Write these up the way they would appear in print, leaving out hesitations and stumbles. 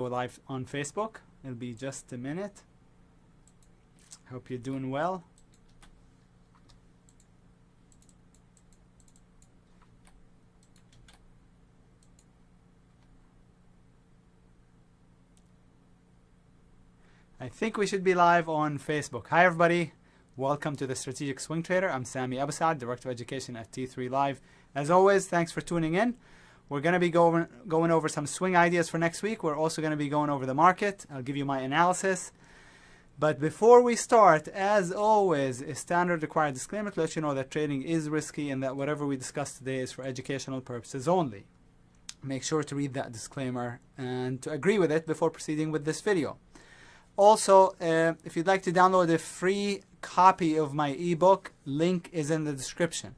Go live on Facebook. It'll be just a minute. Hope you're doing well. I think we should be live on Facebook. Hi everybody. Welcome to the Strategic Swing Trader. I'm Sami Abasad, Director of Education at T3 Live. As always, thanks for tuning in. We're going to be going over some swing ideas for next week. We're also going to be going over the market. I'll give you my analysis. But before we start, as always, a standard required disclaimer to let you know that trading is risky and that whatever we discuss today is for educational purposes only. Make sure to read that disclaimer and to agree with it before proceeding with this video. Also, if you'd like to download a free copy of my ebook, link is in the description.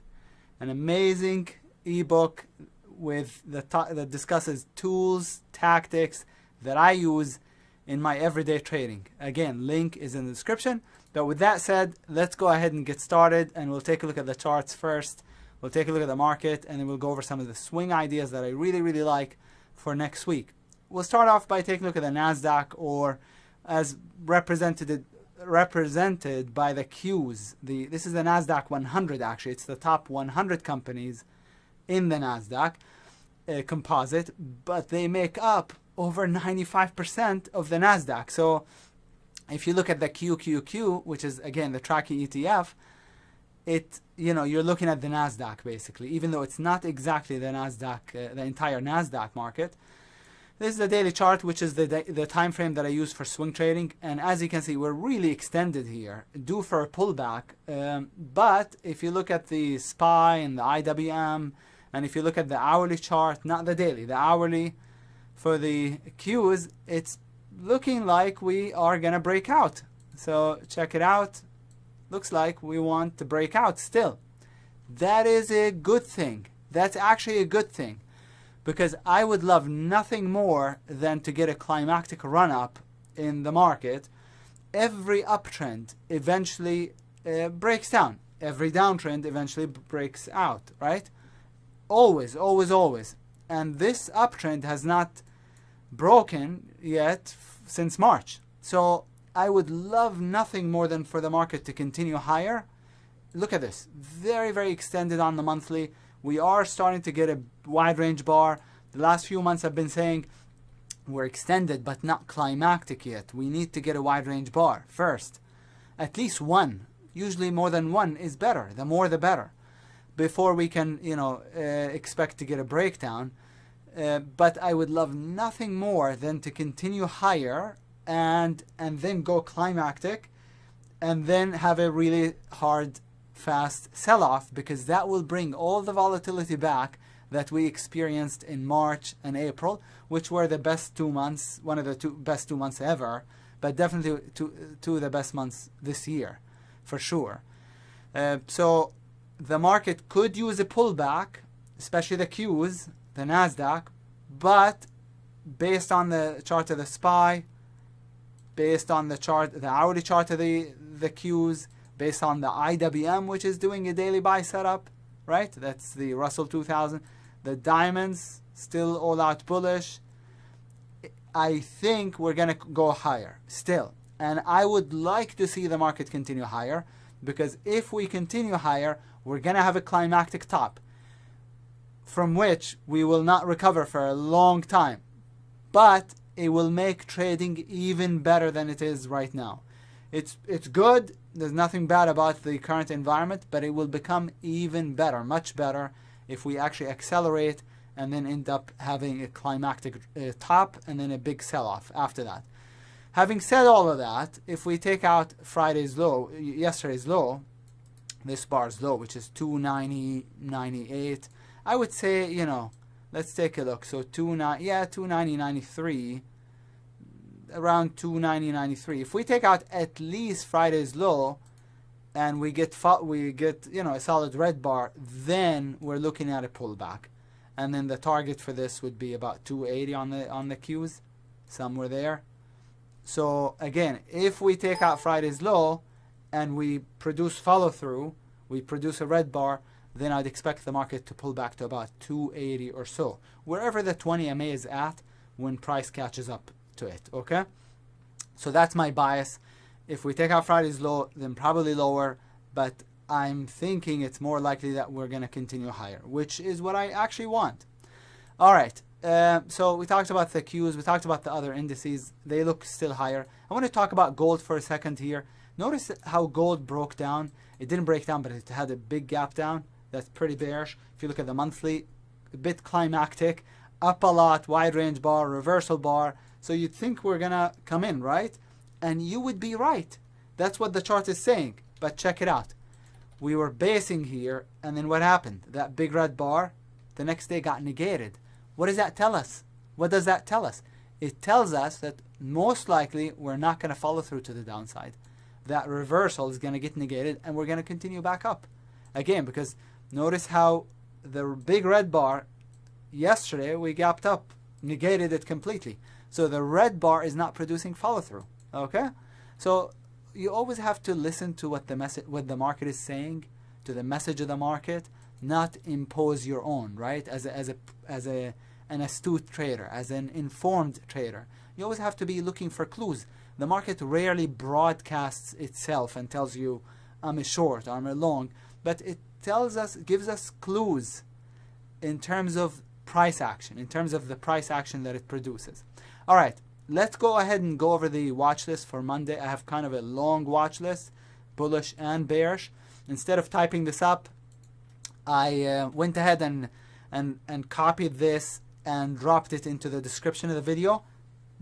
An amazing ebook with that discusses tools, tactics that I use in my everyday trading. Again, link is in the description. But with that said, let's go ahead and get started, and we'll take a look at the charts first. We'll take a look at the market, and then we'll go over some of the swing ideas that I really like for next week. We'll start off by taking a look at the NASDAQ, or as represented by the Qs. This is the NASDAQ 100 actually. It's the top 100 companies in the NASDAQ composite, but they make up over 95% of the NASDAQ. So if you look at the QQQ, which is again the tracking ETF, you're looking at the NASDAQ basically, even though it's not exactly the NASDAQ, the entire NASDAQ market. This is the daily chart, which is the time frame that I use for swing trading, and as you can see, we're really extended here, due for a pullback. But if you look at the SPY and the IWM, and if you look at the hourly chart, not the daily, the hourly for the Qs, it's looking like we are gonna break out. So check it out. Looks like we want to break out still. That is a good thing. That's actually a good thing, because I would love nothing more than to get a climactic run-up in the market. Every uptrend eventually breaks down. Every downtrend eventually breaks out, right? Always, always, always. And this uptrend has not broken yet since March. So I would love nothing more than for the market to continue higher. Look at this. Very, very extended on the monthly. We are starting to get a wide range bar. The last few months I've been saying we're extended but not climactic yet. We need to get a wide range bar first. At least one. Usually more than one is better. The more the better. Before we can, expect to get a breakdown. But I would love nothing more than to continue higher and then go climactic and then have a really hard fast sell-off, because that will bring all the volatility back that we experienced in March and April, which were the best 2 months, one of the best 2 months ever, but definitely two of the best months this year, for sure. So the market could use a pullback, especially the Qs, the NASDAQ, but based on the chart of the SPY, based on the hourly chart of the Qs, based on the IWM, which is doing a daily buy setup, right? That's the Russell 2000. The diamonds, still all out bullish. I think we're going to go higher still. And I would like to see the market continue higher, because if we continue higher, we're going to have a climactic top from which we will not recover for a long time. But it will make trading even better than it is right now. It's good. There's nothing bad about the current environment, but it will become even better, much better, if we actually accelerate and then end up having a climactic top and then a big sell-off after that. Having said all of that, if we take out Friday's low, yesterday's low, this bar's low, which is 290.98, I would say, let's take a look. So 290.93. Around 290.93. If we take out at least Friday's low and we get a solid red bar, then we're looking at a pullback, and then the target for this would be about 280 on the Qs, somewhere there. So again, if we take out Friday's low and we produce follow through, we produce a red bar, then I'd expect the market to pull back to about 280 or so, wherever the 20 MA is at when price catches up to it, okay? So that's my bias. If we take out Friday's low, then probably lower, but I'm thinking it's more likely that we're going to continue higher, which is what I actually want. All right, so we talked about the Qs, we talked about the other indices. They look still higher. I want to talk about gold for a second here. Notice how gold broke down. It didn't break down, but it had a big gap down. That's pretty bearish. If you look at the monthly, a bit climactic, up a lot, wide range bar, reversal bar. So you'd think we're going to come in, right? And you would be right. That's what the chart is saying. But check it out. We were basing here, and then what happened? That big red bar, the next day got negated. What does that tell us? What does that tell us? It tells us that most likely we're not going to follow through to the downside. That reversal is going to get negated, and we're going to continue back up. Again, because notice how the big red bar, yesterday we gapped up, negated it completely. So the red bar is not producing follow through. Okay? So you always have to listen to what the market is saying, to the message of the market, not impose your own, right? As an astute trader, as an informed trader. You always have to be looking for clues. The market rarely broadcasts itself and tells you, I'm a short, I'm a long, but it tells us, gives us clues in terms of price action, in terms of the price action that it produces. All right, let's go ahead and go over the watch list for Monday. I have kind of a long watch list, bullish and bearish. Instead of typing this up, I went ahead and copied this and dropped it into the description of the video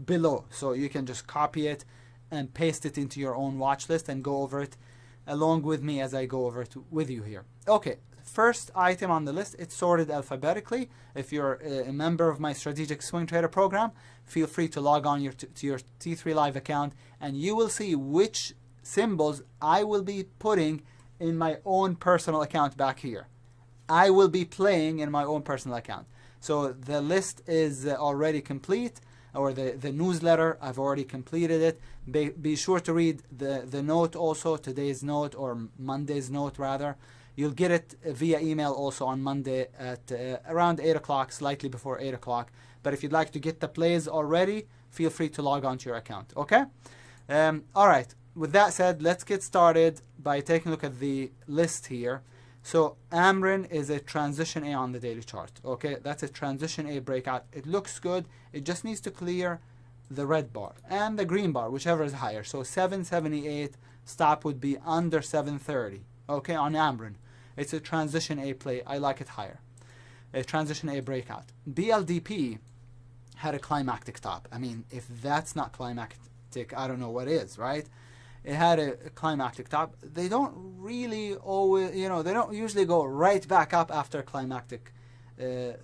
below. So you can just copy it and paste it into your own watch list and go over it along with me as I go over it with you here. Okay, first item on the list, it's sorted alphabetically. If you're a member of my Strategic Swing Trader program, feel free to log on to your T3 Live account, and you will see which symbols I will be putting in my own personal account back here. I will be playing in my own personal account. So the list is already complete, or the newsletter, I've already completed it. Be sure to read the note also, today's note, or Monday's note rather. You'll get it via email also on Monday at around 8 o'clock, slightly before 8 o'clock. But if you'd like to get the plays already, feel free to log on to your account, okay? All right, with that said, let's get started by taking a look at the list here. So AMRN is a transition A on the daily chart, okay? That's a transition A breakout. It looks good. It just needs to clear the red bar and the green bar, whichever is higher. So 778, stop would be under 730, okay, on AMRN. It's a transition A play. I like it higher. A transition A breakout. BLDP had a climactic top. I mean, if that's not climactic, I don't know what is, right? It had a climactic top. They don't really always, they don't usually go right back up after a climactic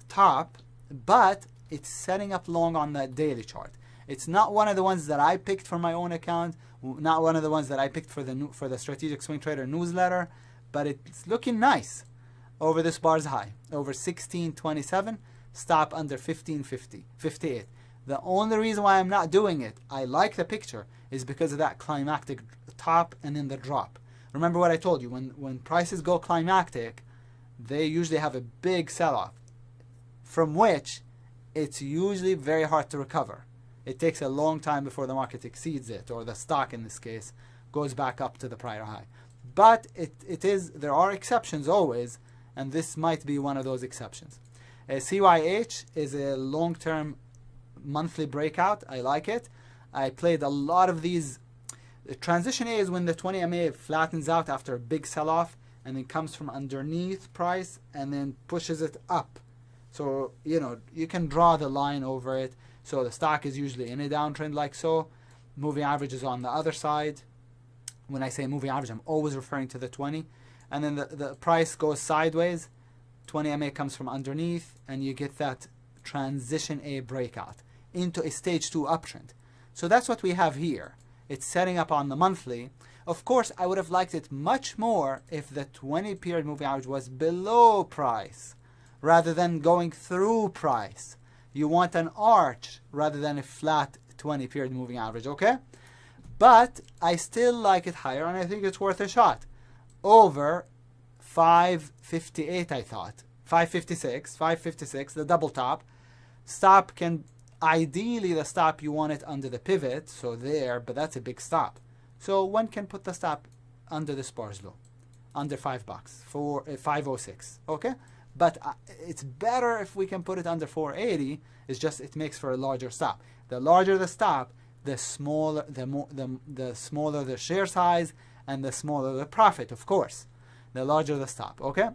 top, but it's setting up long on that daily chart. It's not one of the ones that I picked for my own account, not one of the ones that I picked for the Strategic Swing Trader newsletter, but it's looking nice over this bar's high, over 1627, stop under 1558. The only reason why I'm not doing it, I like the picture, is because of that climactic top and then the drop. Remember what I told you, when prices go climactic, they usually have a big sell-off, from which it's usually very hard to recover. It takes a long time before the market exceeds it, or the stock in this case goes back up to the prior high. But there are exceptions always, and this might be one of those exceptions. CYH is a long-term monthly breakout. I like it. I played a lot of these. Transition A is when the 20 MA flattens out after a big sell-off and then comes from underneath price and then pushes it up. So, you can draw the line over it. So the stock is usually in a downtrend like so. Moving average is on the other side. When I say moving average, I'm always referring to the 20. And then the price goes sideways. 20 MA comes from underneath, and you get that transition A breakout into a stage 2 uptrend. So that's what we have here. It's setting up on the monthly. Of course, I would have liked it much more if the 20 period moving average was below price rather than going through price. You want an arch rather than a flat 20 period moving average, okay? But I still like it higher, and I think it's worth a shot. Over 558, I thought. 556, the double top. Stop can Ideally, the stop, you want it under the pivot, so there, but that's a big stop. So one can put the stop under this bar's low, under $5 for 506, okay? But it's better if we can put it under 480. It's just it makes for a larger stop. The larger the stop, the smaller the smaller the share size and the smaller the profit, of course. The larger the stop, okay?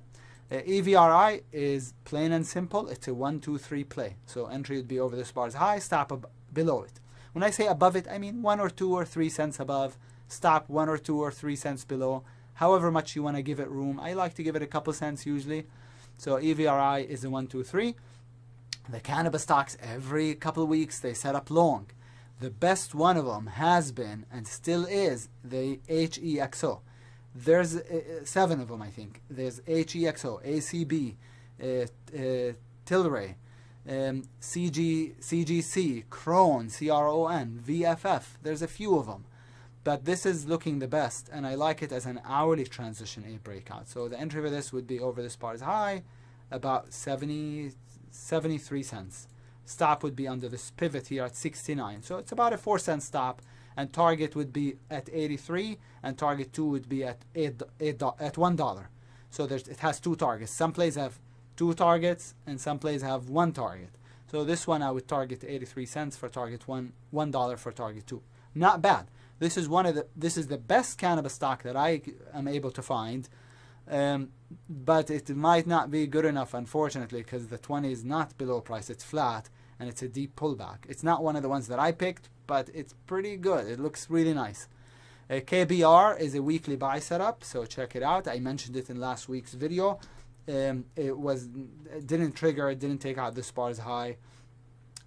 EVRI is plain and simple. It's a 1, 2, 3 play. So entry would be over this bar's high, stop below it. When I say above it, I mean 1 or 2 or 3 cents above, stop 1 or 2 or 3 cents below. However much you want to give it room. I like to give it a couple cents usually. So EVRI is a 1, 2, 3. The cannabis stocks, every couple of weeks they set up long. The best one of them has been and still is the HEXO. There's 7 of them, I think. There's HEXO, ACB, Tilray, CGC, Cron, CRON, VFF. There's a few of them. But this is looking the best, and I like it as an hourly transition A breakout. So the entry for this would be over this bar's high, about 73 cents. Stop would be under this pivot here at 69. So it's about a 4-cent stop, and target would be at 83, and target 2 would be at $1. So it has 2 targets. Some plays have 2 targets, and some plays have 1 target. So this one I would target 83 cents for target 1, $1 for target 2. Not bad. This is the best cannabis stock that I am able to find, but it might not be good enough, unfortunately, because the 20 is not below price. It's flat, and it's a deep pullback. It's not one of the ones that I picked, but it's pretty good. It looks really nice. KBR is a weekly buy setup, so check it out. I mentioned it in last week's video. It didn't trigger, it didn't take out this bar's high,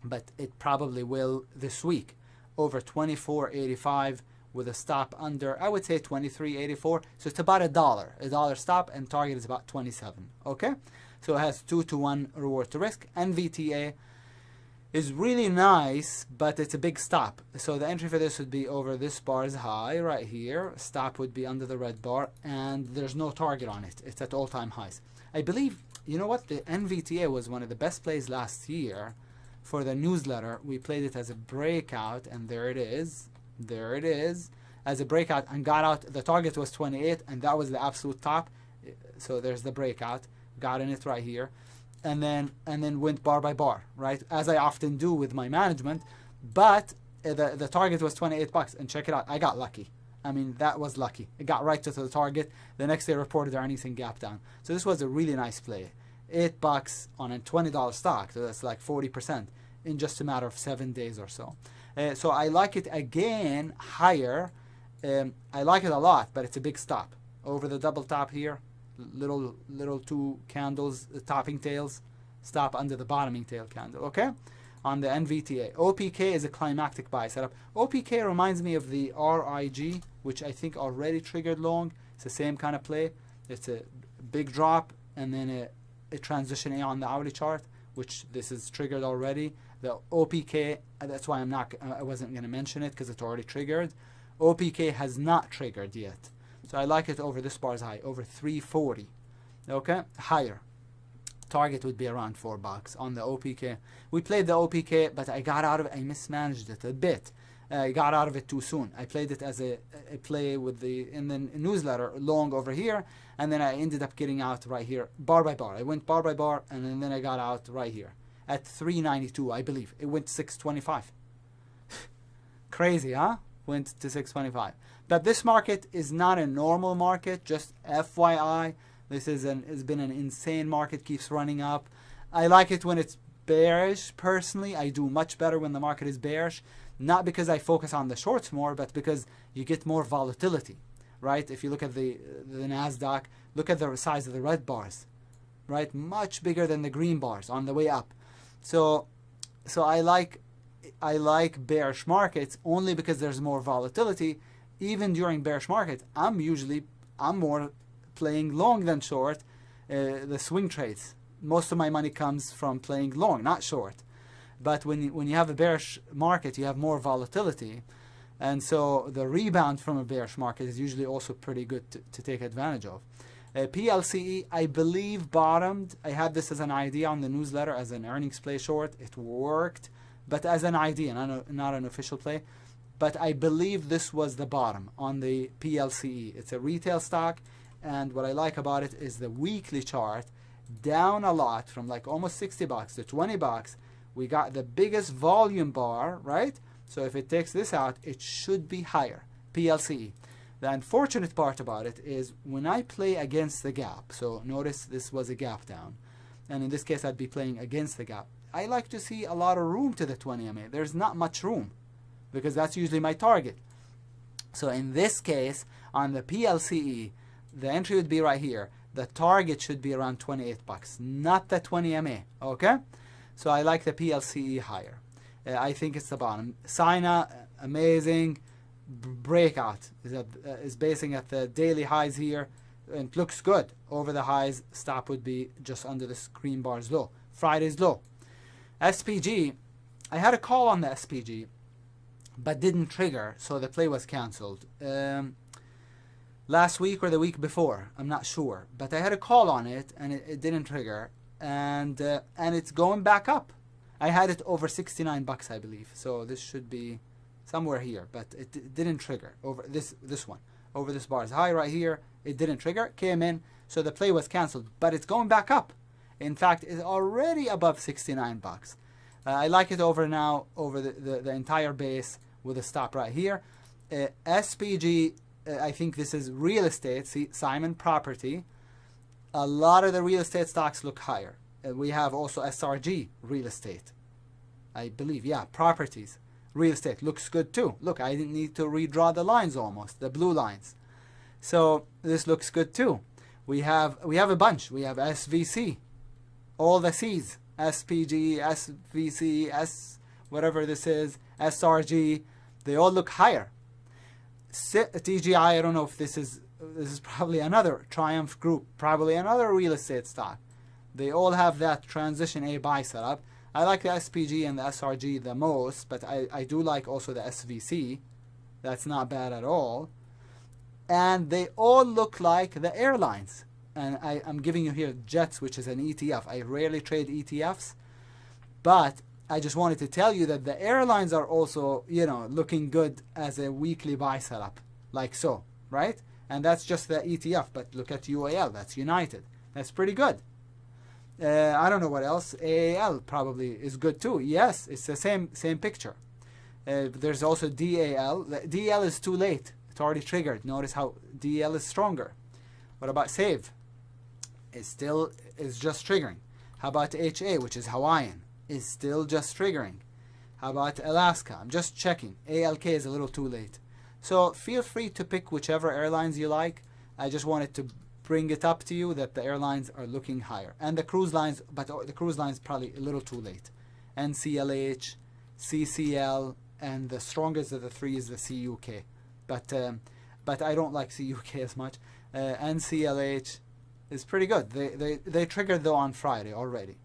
but it probably will this week. Over 24.85 with a stop under, I would say 23.84. So it's about $1 stop, and target is about 27. Okay, so it has 2-to-1 reward to risk. NVTA is really nice, but it's a big stop. So the entry for this would be over this bar's high right here. Stop would be under the red bar, and there's no target on it. It's at all-time highs. I believe, you know what, the NVTA was one of the best plays last year. For the newsletter, we played it as a breakout, and there it is as a breakout, and got out. The target was 28, and that was the absolute top. So there's the breakout, got in it right here, and then went bar by bar, right, as I often do with my management. But the target was $28, and check it out, I got lucky. I mean, that was lucky. It got right to the target. The next day reported earnings and gap down. So this was a really nice play. $8 on a $20 stock, so that's like 40% in just a matter of 7 days or so. So I like it again higher. I like it a lot, but it's a big stop over the double top here. Little 2 candles, topping tails, stop under the bottoming tail candle. Okay, on the NVTA. OPK is a climactic buy setup. OPK reminds me of the RIG, which I think already triggered long. It's the same kind of play. It's a big drop and then a transition A on the hourly chart, which this is triggered already. The OPK, that's why I wasn't going to mention it, because it's already triggered. OPK has not triggered yet, so I like it over this bar's high, over 340. Okay, higher. Target would be around $4 on the OPK. We played the OPK, but I got out of it. I mismanaged it a bit. I got out of it too soon. I played it as a play in the newsletter long over here, and then I ended up getting out right here, bar by bar. I went bar by bar, and then I got out right here at 392, I believe. It went to 625. Crazy, huh? Went to 625. But this market is not a normal market, just FYI. This has been an insane market, keeps running up. I like it when it's bearish, personally. I do much better when the market is bearish. Not because I focus on the shorts more, but because you get more volatility, right? If you look at the NASDAQ, look at the size of the red bars, right? Much bigger than the green bars on the way up. So I like bearish markets only because there's more volatility. Even during bearish markets, I'm more playing long than short. The swing trades. Most of my money comes from playing long, not short. But when you have a bearish market, you have more volatility. And so the rebound from a bearish market is usually also pretty good to take advantage of. PLCE, I believe, bottomed. I had this as an idea on the newsletter as an earnings play short. It worked. but as an idea, not an official play. But I believe this was the bottom on the PLCE. It's a retail stock, and what I like about it is the weekly chart down a lot from like almost 60 bucks to 20 bucks. We got the biggest volume bar, right? So if it takes this out, it should be higher, PLCE. The unfortunate part about it is when I play against the gap, so notice this was a gap down, and in this case I'd be playing against the gap. I like to see a lot of room to the 20 MA. There's not much room because that's usually my target. So in this case, on the PLCE, the entry would be right here. The target should be around 28 bucks, not the 20 MA, okay? So I like the PLCE higher. I think it's the bottom. SINA, amazing. Breakout is basing at the daily highs here, and it looks good. Over the highs, stop would be just under the green bar's low. Friday's low. SPG, I had a call on the SPG, but didn't trigger, so the play was cancelled. Last week or the week before, I'm not sure, but I had a call on it and it didn't trigger, and it's going back up. I had it over 69 bucks, I believe, so this should be somewhere here, but it didn't trigger over this one, over this bar's high right here. It didn't trigger, came in, so the play was cancelled, but it's going back up. In fact, it's already above 69 bucks. I like it over now, over the entire base with a stop right here. SPG, I think this is real estate. See, Simon Property. A lot of the real estate stocks look higher. We have also SRG, real estate. I believe, yeah, properties. Real estate looks good too. Look, I didn't need to redraw the lines almost, the blue lines. So this looks good too. We have a bunch. We have SVC, all the C's, SPG, SVC, whatever this is, SRG, they all look higher. TGI, I don't know if this is probably another Triumph Group, probably another real estate stock. They all have that transition A buy setup. I like the SPG and the SRG the most, but I do like also the SVC. That's not bad at all. And they all look like the airlines. And I'm giving you here JETS, which is an ETF. I rarely trade ETFs, but I just wanted to tell you that the airlines are also, you know, looking good as a weekly buy setup, like so, right? And that's just the ETF, but look at UAL, that's United. That's pretty good. I don't know what else. AAL probably is good too. Yes, it's the same picture. There's also DAL. The DL is too late. It's already triggered. Notice how DL is stronger. What about SAVE? It still is just triggering. How about HA, which is Hawaiian? Is still just triggering. How about Alaska? I'm just checking. ALK is a little too late. So feel free to pick whichever airlines you like. I just wanted to bring it up to you that the airlines are looking higher. And the cruise lines, but the cruise lines probably a little too late. NCLH, CCL, and the strongest of the three is the CUK. But I don't like CUK as much. NCLH is pretty good. They triggered though on Friday already.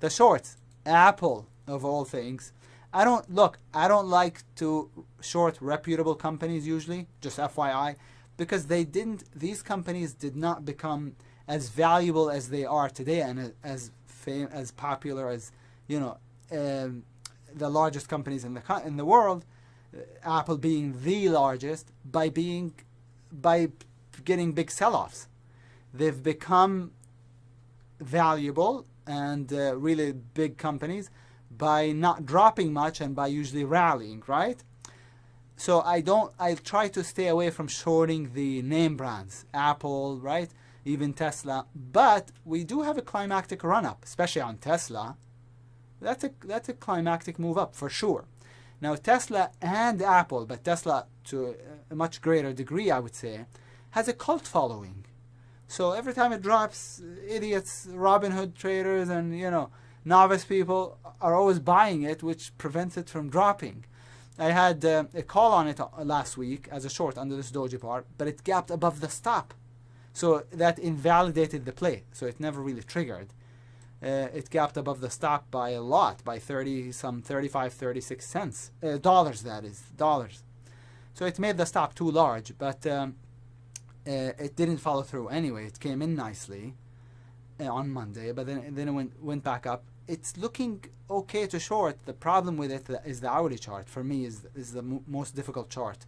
The shorts, Apple of all things. I don't like to short reputable companies usually, just FYI, because these companies did not become as valuable as they are today and as popular as, you know, the largest companies in the world, Apple being the largest, by getting big sell-offs. They've become valuable and really big companies by not dropping much and by usually rallying, right? So I try to stay away from shorting the name brands, Apple, right? Even Tesla. But we do have a climactic run-up, especially on Tesla. That's a climactic move up for sure. Now Tesla and Apple, but Tesla to a much greater degree, I would say, has a cult following. So every time it drops, idiots, Robinhood traders, and, you know, novice people are always buying it, which prevents it from dropping. I had a call on it last week as a short under this doji part, but it gapped above the stop. So that invalidated the play. So it never really triggered. It gapped above the stop by a lot, by 35, 36 cents. Dollars, that is, dollars. So it made the stop too large, but it didn't follow through anyway. It came in nicely on Monday, but then it went back up. it's looking okay to short. The problem with it is the hourly chart. For me, is the most difficult chart.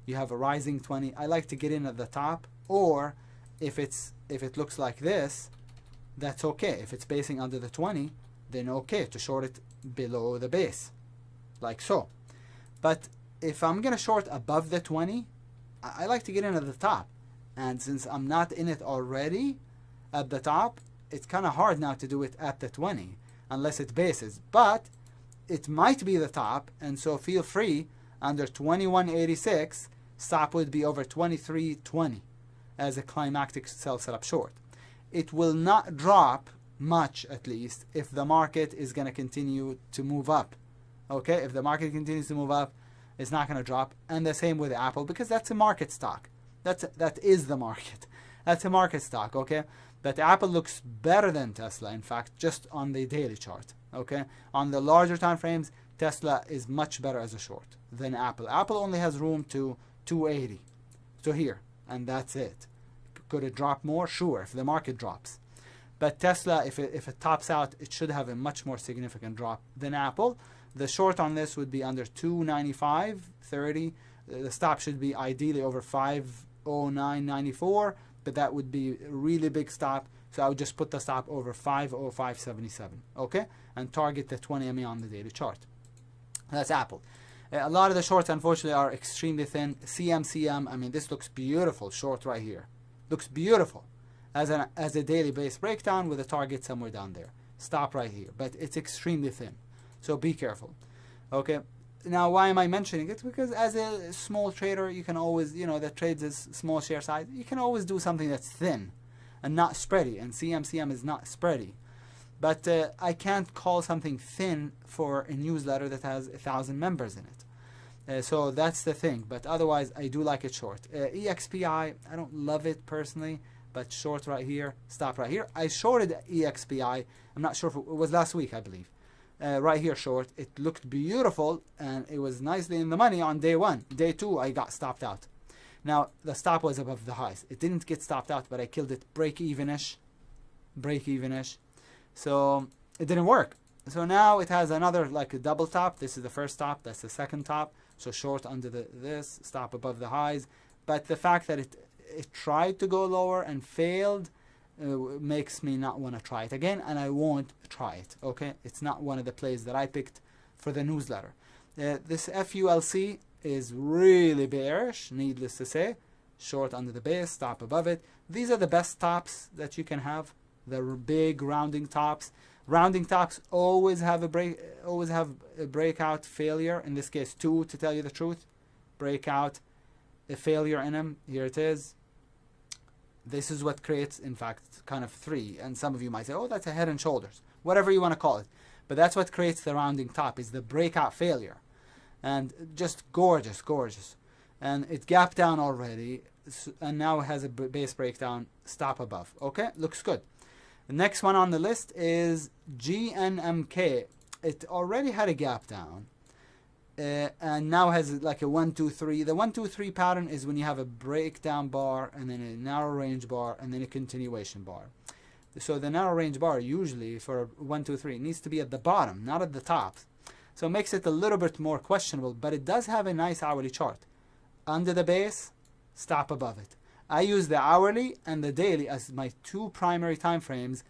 You have a rising 20. I like to get in at the top, or if it looks like this, that's okay. If it's basing under the 20, then okay to short it below the base, like so. But if I'm gonna short above the 20, I like to get in at the top. And since I'm not in it already at the top, it's kind of hard now to do it at the 20 unless it bases. But it might be the top, and so feel free. Under 21.86, stop would be over 23.20 as a climactic sell setup short. It will not drop much, at least, if the market is going to continue to move up. Okay, if the market continues to move up, it's not going to drop. And the same with Apple, because that's a market stock. That is the market. That's a market stock, okay? But Apple looks better than Tesla, in fact, just on the daily chart, okay? On the larger time frames, Tesla is much better as a short than Apple. Apple only has room to 280, so here, and that's it. Could it drop more? Sure, if the market drops. But Tesla, if it tops out, it should have a much more significant drop than Apple. The short on this would be under 295.30. The stop should be ideally over 509.94, but that would be a really big stop. So I would just put the stop over 505.77, okay? And target the 20 MA on the daily chart. That's Apple. A lot of the shorts, unfortunately, are extremely thin. CMCM, I mean, this looks beautiful short right here. Looks beautiful as a daily base breakdown with a target somewhere down there. Stop right here, but it's extremely thin. So be careful, okay? Now, why am I mentioning it? Because as a small trader, you can always, that trades as small share size, you can always do something that's thin and not spready, and CMCM is not spready. But I can't call something thin for a newsletter that has 1,000 members in it. So that's the thing, but otherwise I do like it short. EXPI, I don't love it personally, but short right here, stop right here. I shorted EXPI, I'm not sure if it was last week, I believe. Right here short, it looked beautiful and it was nicely in the money on day one. Day two, I got stopped out. Now, the stop was above the highs. It didn't get stopped out, but I killed it break-even-ish. So it didn't work. So now it has another, like a double top. This is the first top, that's the second top. So short under this, stop above the highs. But the fact that it tried to go lower and failed makes me not want to try it again, and I won't try it, okay? It's not one of the plays that I picked for the newsletter. This FULC is really bearish, needless to say. Short under the base, stop above it. These are the best tops that you can have, the big rounding tops. Rounding tops always have a breakout failure. In this case, 2, to tell you the truth. Breakout, a failure in them. Here it is. This is what creates, in fact, kind of 3. And some of you might say, oh, that's a head and shoulders. Whatever you want to call it. But that's what creates the rounding top, is the breakout failure. And just gorgeous, gorgeous. And it gapped down already. And now it has a base breakdown, stop above. Okay, looks good. The next one on the list is GNMK. It already had a gap down. And now has like a 1, 2, 3. The 1, 2, 3 pattern is when you have a breakdown bar and then a narrow range bar and then a continuation bar. So the narrow range bar usually for 1, 2, 3 needs to be at the bottom, not at the top. So it makes it a little bit more questionable, but it does have a nice hourly chart. Under the base, stop above it. I use the hourly and the daily as my 2 primary time frames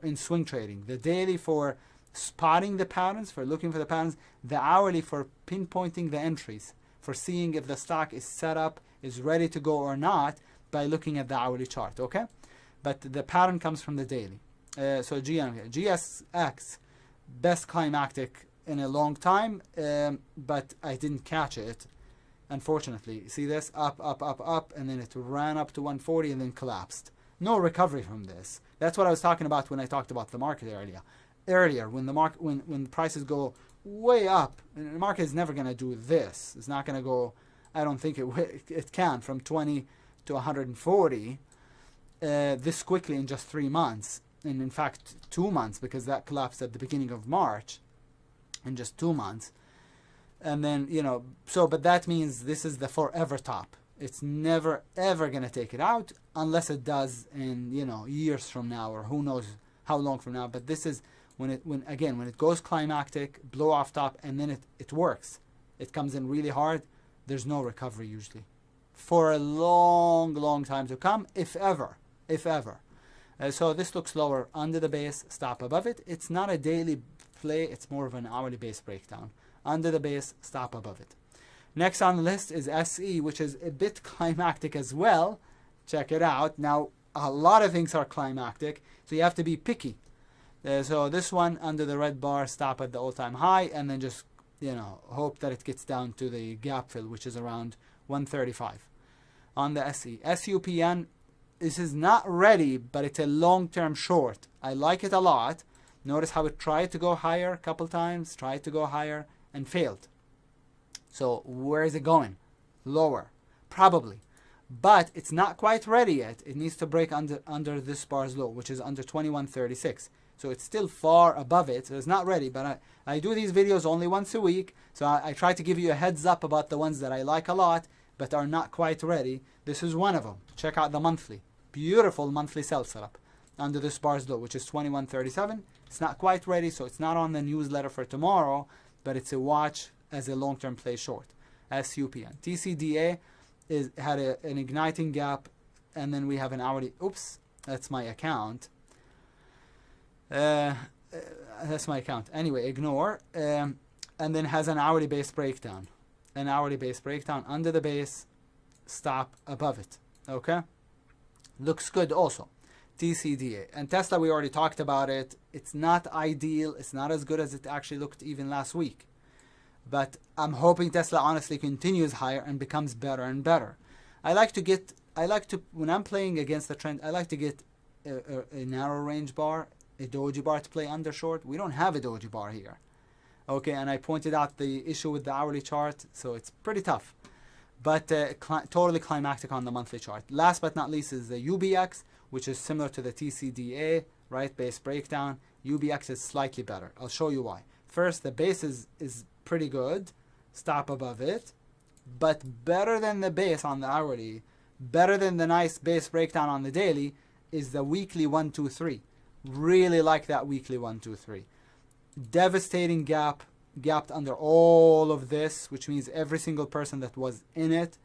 in swing trading. The daily for spotting the patterns, for looking for the patterns. The hourly for pinpointing the entries, for seeing if the stock is set up, is ready to go or not by looking at the hourly chart, okay? But the pattern comes from the daily. So GSX, best climactic in a long time, but I didn't catch it. Unfortunately, see this? Up, up, up, up, and then it ran up to 140 and then collapsed. No recovery from this. That's what I was talking about when I talked about the market earlier. When the market, when the prices go way up, and the market is never going to do this. It's not going to go. I don't think it can from 20 to 140 this quickly in just 3 months, and in fact 2 months, because that collapsed at the beginning of March. In just 2 months. And then, but that means this is the forever top. It's never, ever going to take it out unless it does in, years from now, or who knows how long from now. But this is when it goes climactic, blow off top, and then it works, it comes in really hard, there's no recovery usually for a long time to come, if ever. So this looks lower under the base, stop above it. It's not a daily play, it's more of an hourly base breakdown. Under the base, stop above it. Next on the list is SE, which is a bit climactic as well. Check it out. Now, a lot of things are climactic, so you have to be picky. So this one under the red bar, stop at the all-time high, and then just, hope that it gets down to the gap fill, which is around 135 on the SE. SUPN, this is not ready, but it's a long-term short. I like it a lot. Notice how it tried to go higher a couple times, tried to go higher, and failed. So where is it going? Lower, probably. But it's not quite ready yet. It needs to break under this bar's low, which is under 2136. So it's still far above it. So it's not ready, but I do these videos only once a week. So I try to give you a heads up about the ones that I like a lot, but are not quite ready. This is one of them. Check out the monthly. Beautiful monthly sell setup under this bar's low, which is 2137. It's not quite ready, so it's not on the newsletter for tomorrow, but it's a watch as a long-term play short. SUPN. TCDA had an igniting gap, and then we have an hourly. Oops, that's my account. That's my account. Anyway, ignore. And then has an hourly base breakdown. An hourly base breakdown under the base, stop above it. Okay? Looks good also. TCDA. And Tesla, we already talked about it. It's not ideal. It's not as good as it actually looked even last week. But I'm hoping Tesla honestly continues higher and becomes better and better. When I'm playing against the trend, I like to get a narrow range bar, a doji bar to play under short. We don't have a doji bar here. Okay, and I pointed out the issue with the hourly chart, so it's pretty tough. But totally climactic on the monthly chart. Last but not least is the UBX, which is similar to the TCDA, right? Base breakdown. UBX is slightly better. I'll show you why. First, the base is pretty good. Stop above it. But better than the base on the hourly, better than the nice base breakdown on the daily, is the weekly 1, 2, 3. Really like that weekly 1, 2, 3. Devastating gapped under all of this, which means every single person that was in it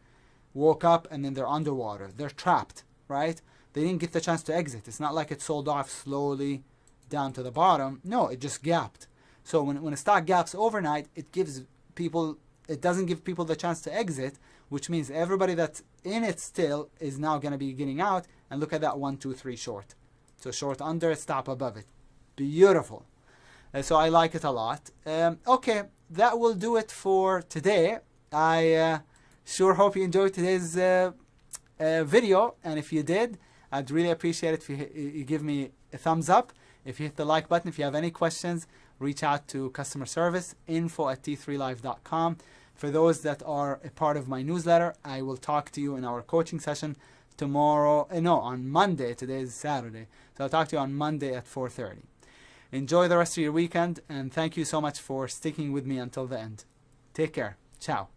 woke up and then they're underwater. They're trapped, right? They didn't get the chance to exit. It's not like it sold off slowly down to the bottom. No, it just gapped. So when a stock gaps overnight, it doesn't give people the chance to exit, which means everybody that's in it still is now going to be getting out. And look at that 1, 2, 3 short. So short under it, stop above it. Beautiful. So I like it a lot. Okay, that will do it for today. I sure hope you enjoyed today's video. And if you did, I'd really appreciate it if you give me a thumbs up. If you hit the like button, if you have any questions, reach out to customer service, info@t3live.com. For those that are a part of my newsletter, I will talk to you in our coaching session tomorrow. On Monday. Today is Saturday. So I'll talk to you on Monday at 4:30. Enjoy the rest of your weekend, and thank you so much for sticking with me until the end. Take care. Ciao.